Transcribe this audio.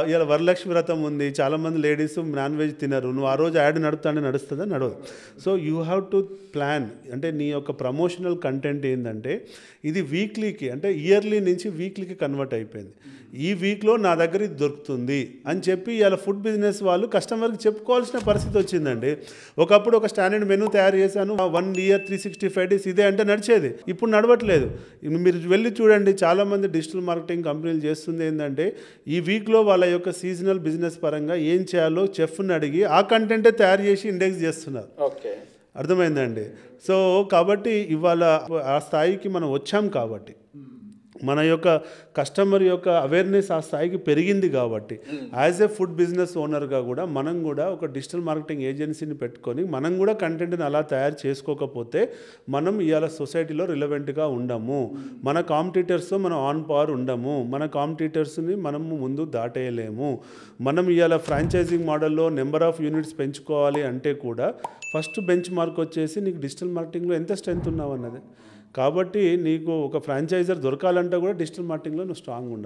ఇవాళ వరలక్ష్మి వ్రతం ఉంది. చాలామంది లేడీస్ నాన్ వెజ్ తినరు. నువ్వు ఆ రోజు యాడ్ నడుపుతానే నడుస్తుందా? నడవదు. So you have to plan. అంటే నీ యొక్క ప్రమోషనల్ కంటెంట్ ఏంటంటే ఇది వీక్లీకి అంటే ఇయర్లీ నుంచి వీక్లీకి కన్వర్ట్ అయిపోయింది. ఈ వీక్లో నా దగ్గర ఇది దొరుకుతుంది అని చెప్పి ఇలా ఫుడ్ బిజినెస్ వాళ్ళు కస్టమర్కి చెప్పుకోవాల్సిన పరిస్థితి వచ్చిందండి. ఒకప్పుడు ఒక స్టాండర్డ్ మెనూ తయారు చేశాను, 1 year 365 days ఇదే అంటే నడిచేది. ఇప్పుడు నడవట్లేదు. మీరు వెళ్ళి చూడండి, చాలామంది డిజిటల్ మార్కెటింగ్ కంపెనీలు చేస్తుంది ఏంటంటే ఈ వీక్లో వాళ్ళ యొక్క సీజనల్ బిజినెస్ పరంగా ఏం చేయాలో చెఫ్ని అడిగి ఆ కంటెంటే తయారు చేసి ఇండెక్స్ చేస్తున్నారు. ఓకే, అర్థమైందండి. సో కాబట్టి ఇవాళ ఆ స్థాయికి మనం వచ్చాం కాబట్టి మన యొక్క కస్టమర్ యొక్క అవేర్నెస్ ఆ స్థాయికి పెరిగింది కాబట్టి యాజ్ ఏ ఫుడ్ బిజినెస్ ఓనర్గా కూడా మనం కూడా ఒక డిజిటల్ మార్కెటింగ్ ఏజెన్సీని పెట్టుకొని మనం కూడా కంటెంట్ని అలా తయారు చేసుకోకపోతే మనం ఇవాళ సొసైటీలో రిలవెంట్గా ఉండము. మన కాంపిటీటర్స్తో మనం ఆన్ పవర్ ఉండము. మన కాంపిటీటర్స్ని మనము ముందు దాటేయలేము. మనం ఇవాళ ఫ్రాంచైజింగ్ మోడల్లో నెంబర్ ఆఫ్ యూనిట్స్ పెంచుకోవాలి అంటే కూడా ఫస్ట్ బెంచ్ మార్క్ వచ్చేసి నీకు డిజిటల్ మార్కెటింగ్లో ఎంత స్ట్రెంత్ ఉన్నావు అన్నది. కాబట్టి నీకు ఒక ఫ్రాంచైజర్ దొరకాలంటే కూడా డిజిటల్ మార్కెటింగ్లో నువ్వు స్ట్రాంగ్ ఉండాలి.